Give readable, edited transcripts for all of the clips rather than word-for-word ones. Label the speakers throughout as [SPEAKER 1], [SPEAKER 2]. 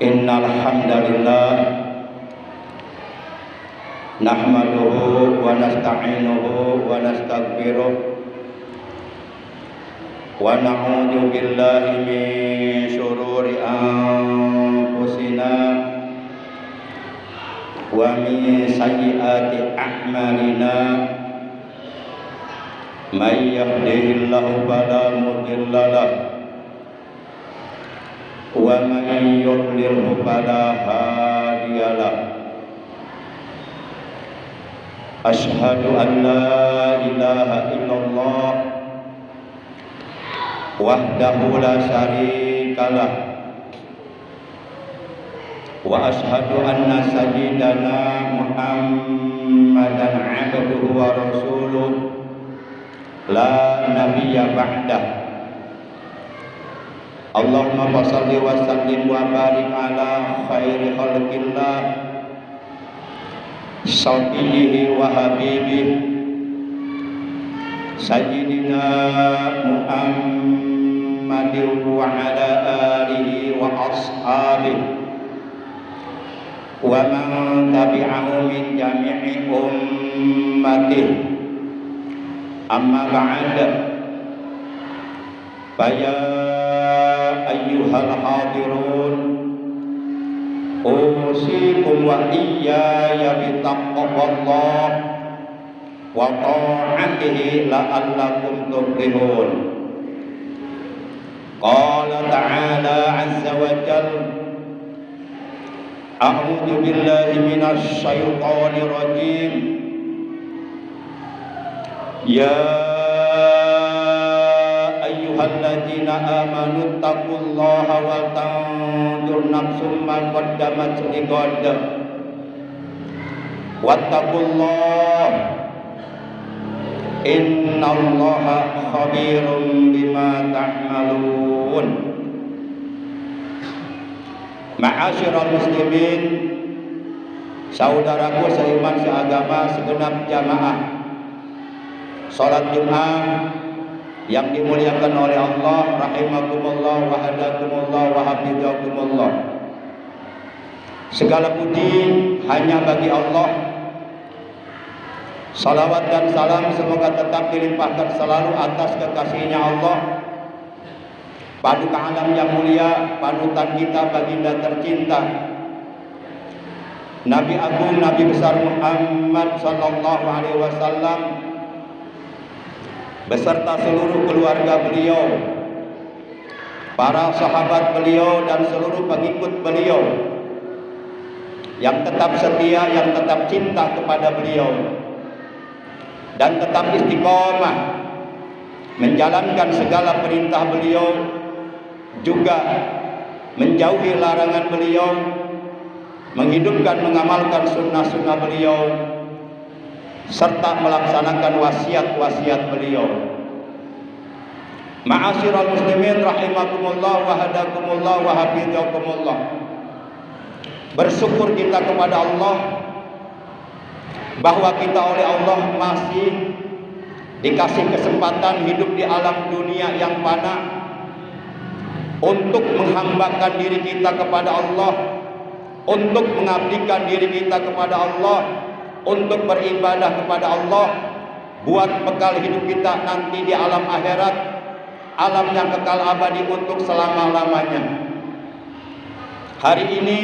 [SPEAKER 1] Innal hamdalillah nahmaduhu wa nasta'inuhu wa nastaghfiruh wa na'udzu billahi min shururi anfusina wa min sayyiati a'malina may yahdihillahu fala mudilla lahu wa man yudlilhu fala hadiya lahu. Asyhadu an la ilaha illallah wahdahu la syarika lah wa asyhadu anna sayyidana Muhammadan abduhu wa rasuluh la nabiyya ba'dah. Allahumma shalli wa sallim wa barik ala khairi khalqillah sayyidih wa habibih sayyidina Muhammadin wa ala alihi wa ashabihi wa man tabi'ahu min jami'i ummatihi. Amma ba'da, faya ayyuhal hadirun usikum wa iyaya bittaqwallah wa ta'atihi la'allakum tuflihun. Qala ta'ala azza wa jalla, a'udzu billahi minasy syaithanir rajim. Ya ayyuhalladzina amanu taqullaha wa tanzur nafsum ma qaddamat lighad wattaqullaha innallaha khabirum bima ta'malun. Ma'asyiral muslimin, saudaraku seiman seagama, segenap jamaah salat Jumat yang dimuliakan oleh Allah, rahimakumullah wa hadakumullah wa hafizakumullah. Segala puji hanya bagi Allah. Salawat dan salam semoga tetap dilimpahkan selalu atas kekasihnya Allah, paduka alam yang mulia, panutan kita, baginda tercinta, Nabi Agung, Nabi besar Muhammad sallallahu alaihi wasallam beserta seluruh keluarga beliau, para sahabat beliau dan seluruh pengikut beliau yang tetap setia, yang tetap cinta kepada beliau dan tetap istiqomah menjalankan segala perintah beliau, juga menjauhi larangan beliau, menghidupkan, mengamalkan sunnah-sunnah beliau, serta melaksanakan wasiat-wasiat beliau. Ma'asyiral muslimin rahimakumullah wa hadakumullah wa hafizakumullah. Bersyukur kita kepada Allah bahwa kita oleh Allah masih dikasih kesempatan hidup di alam dunia yang fana untuk menghambakan diri kita kepada Allah, untuk mengabdikan diri kita kepada Allah, untuk beribadah kepada Allah, buat bekal hidup kita nanti di alam akhirat, alam yang kekal abadi untuk selama-lamanya. Hari ini,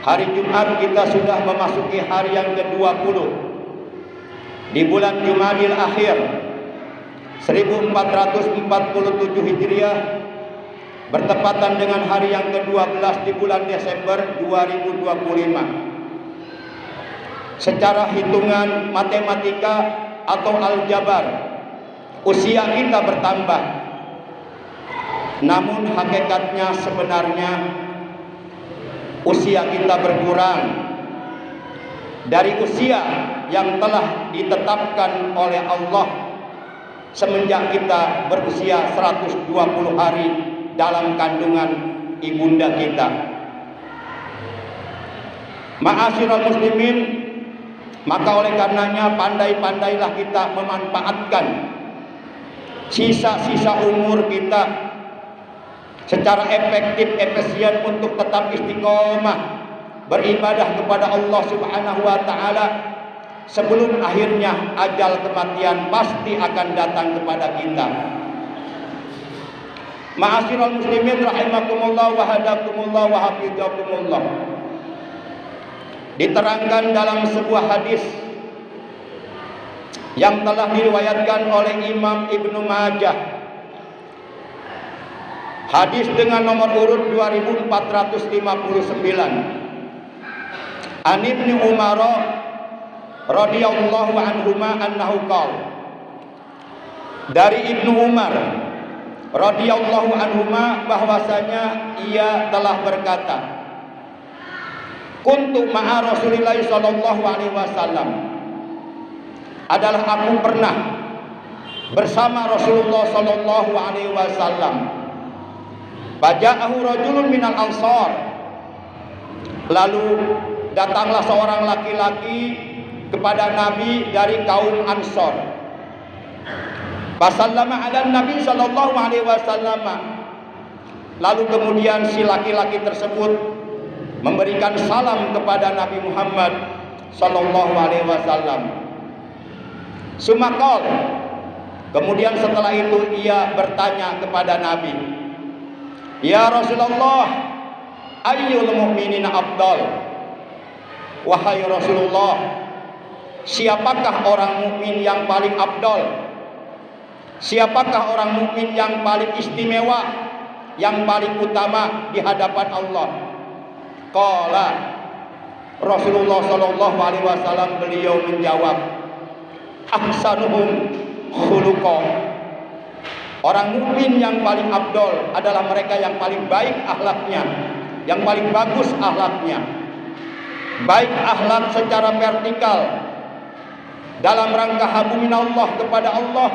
[SPEAKER 1] hari Jumat, kita sudah memasuki hari yang ke-20 di bulan Jumadil Akhir 1447 Hijriah, bertepatan dengan hari yang ke-12 di bulan Desember 2025. Secara hitungan matematika atau aljabar, usia kita bertambah. Namun hakikatnya sebenarnya usia kita berkurang dari usia yang telah ditetapkan oleh Allah semenjak kita berusia 120 hari dalam kandungan ibunda kita. Ma'asyiral muslimin, maka oleh karenanya pandai-pandailah kita memanfaatkan sisa-sisa umur kita secara efektif, efisien untuk tetap istiqomah beribadah kepada Allah Subhanahu wa taala sebelum akhirnya ajal kematian pasti akan datang kepada kita. Ma'asyiral muslimin rahimakumullah wa hadakumullah wa hafizakumullah. Diterangkan dalam sebuah hadis yang telah diriwayatkan oleh Imam Ibnu Majah, hadis dengan nomor urut 2459, An Ibnu Umar radhiyallahu anhuma annahu qala, dari Ibnu Umar radhiyallahu anhuma bahwasanya ia telah berkata, kuntu ma'a Rasulillah sallallahu alaihi wasallam, adalah aku pernah bersama Rasulullah sallallahu alaihi wasallam. Faja'ahu rajulun minal ansar, lalu datanglah seorang laki-laki kepada Nabi dari kaum Ansor. Fasallama ala Nabi sallallahu alaihi wasallam, lalu kemudian si laki-laki tersebut memberikan salam kepada Nabi Muhammad sallallahu alaihi wasallam. Sumakol, kemudian setelah itu ia bertanya kepada Nabi, ya Rasulullah, ayyul mu'minina afdal? Wahai Rasulullah, siapakah orang mukmin yang paling afdal? Siapakah orang mukmin yang paling istimewa, yang paling utama di hadapan Allah? Qala, Rasulullah sallallahu alaihi wasallam beliau menjawab, ahsanuhum khuluqa. Orang mukmin yang paling afdal adalah mereka yang paling baik akhlaknya, yang paling bagus akhlaknya. Baik akhlak secara vertikal dalam rangka habu minallah kepada Allah,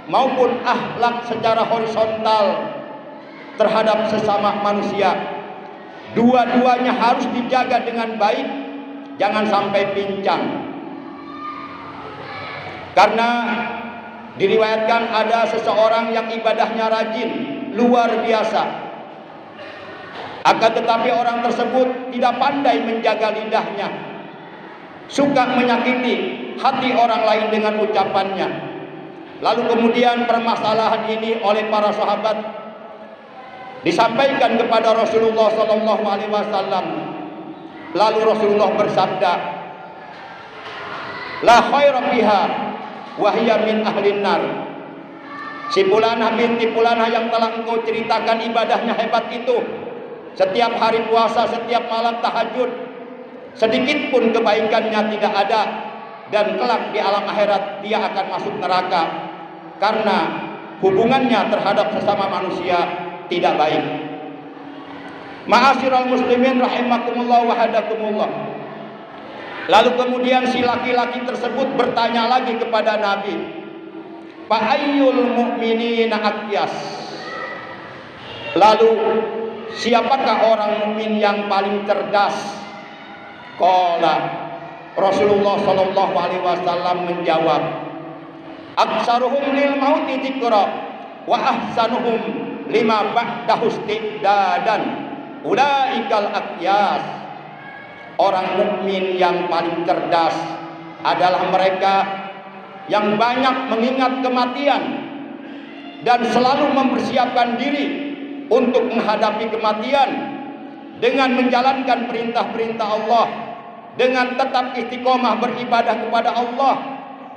[SPEAKER 1] maupun akhlak secara horizontal terhadap sesama manusia. Dua-duanya harus dijaga dengan baik, jangan sampai pincang. Karena diriwayatkan ada seseorang yang ibadahnya rajin, luar biasa. Akan tetapi orang tersebut tidak pandai menjaga lidahnya, suka menyakiti hati orang lain dengan ucapannya. Lalu kemudian permasalahan ini oleh para sahabat disampaikan kepada Rasulullah sallallahu alaihi wasallam. Lalu Rasulullah bersabda, la khaira fiha wa hiya min ahlin nar. Si fulanah binti fulanah yang telah engkau ceritakan ibadahnya hebat itu, setiap hari puasa, setiap malam tahajud, sedikit pun kebaikannya tidak ada, dan kelak di alam akhirat dia akan masuk neraka karena hubungannya terhadap sesama manusia tidak baik. Ma'asyiral muslimin rahimakumullah wa hadakumullah. Lalu kemudian si laki-laki tersebut bertanya lagi kepada Nabi, fa ayyul mu'minina aqyas? Lalu siapakah orang mukmin yang paling cerdas? Qala, Rasulullah sallallahu alaihi wasallam menjawab, aksaruhum lil mauti dzikra wa ahsanuhum lima ba'dahu istidadan ulaikal aqyas. Orang mukmin yang paling cerdas adalah mereka yang banyak mengingat kematian dan selalu mempersiapkan diri untuk menghadapi kematian dengan menjalankan perintah-perintah Allah, dengan tetap istiqomah beribadah kepada Allah,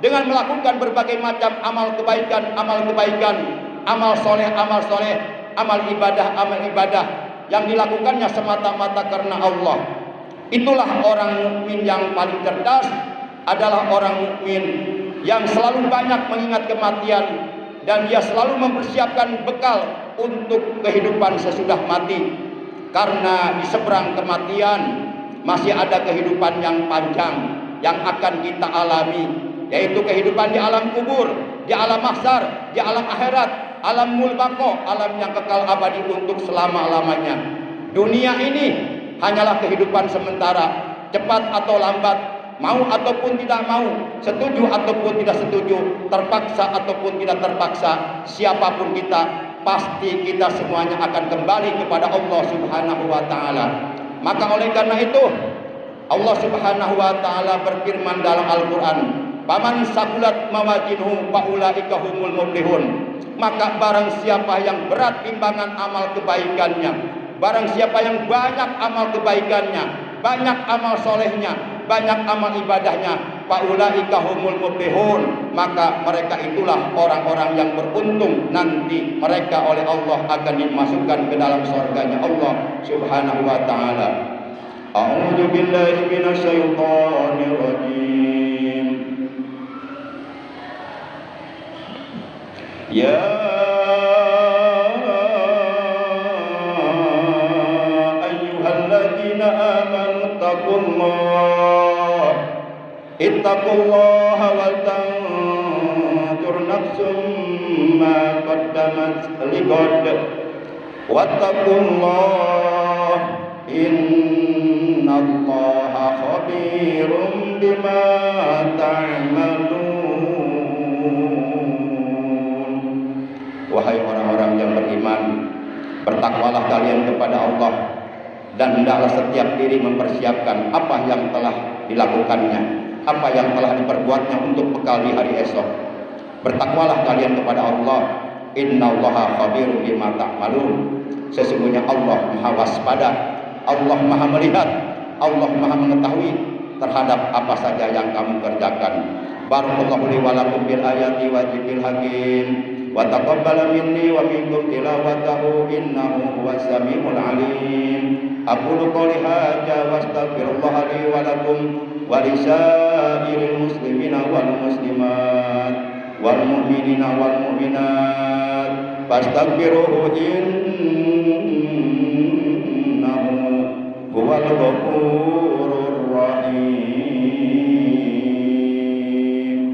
[SPEAKER 1] dengan melakukan berbagai macam amal kebaikan, amal soleh, amal ibadah yang dilakukannya semata-mata karena Allah. Itulah orang mukmin yang paling cerdas, adalah orang mukmin yang selalu banyak mengingat kematian dan dia selalu mempersiapkan bekal untuk kehidupan sesudah mati. Karena di seberang kematian masih ada kehidupan yang panjang yang akan kita alami, yaitu kehidupan di alam kubur, di alam mahsyar, di alam akhirat, alam mulbaqo, alam yang kekal abadi untuk selama-lamanya. Dunia ini hanyalah kehidupan sementara, cepat atau lambat, mau ataupun tidak mau, setuju ataupun tidak setuju, terpaksa ataupun tidak terpaksa, siapapun kita pasti kita semuanya akan kembali kepada Allah Subhanahu wa taala. Maka oleh karena itu Allah Subhanahu wa taala berfirman dalam Al-Qur'an, "Faman saqulat mawazinuhu faulaika humul muflihun." Maka barang siapa yang berat timbangan amal kebaikannya, barang siapa yang banyak amal kebaikannya, banyak amal solehnya, banyak amal ibadahnya, faulaika humul muflihun, maka mereka itulah orang-orang yang beruntung. Nanti mereka oleh Allah akan dimasukkan ke dalam surganya Allah Subhanahu wa taala. A'udzu billahi minasyaitonir rajim. Ya ayyuhalladzina amanu ittaqullaha wal tanzur nafsum ma qaddamat lighad wattaqullaha innallaha khabirum bima ta'malun. Wahai orang-orang yang beriman, bertakwalah kalian kepada Allah, dan hendaklah setiap diri mempersiapkan apa yang telah dilakukannya, apa yang telah diperbuatnya untuk bekal di hari esok. Bertakwalah kalian kepada Allah. Innallaha khabirum bima ta'malun. Sesungguhnya Allah Maha waspada, Allah Maha melihat, Allah Maha mengetahui terhadap apa saja yang kamu kerjakan. Barakallahu li wa lakum bil ayati wa dzikril hakim. Wa taqabbal minni wa minkum tilawatahu innahu huwas samiul alim. Aqulu qouli hadza wa astaghfirullah li wa lakum wa lisairil muslimina wal muslimat wal mu'minina wal mu'minat fastaghfiruhu innahu huwal ghafur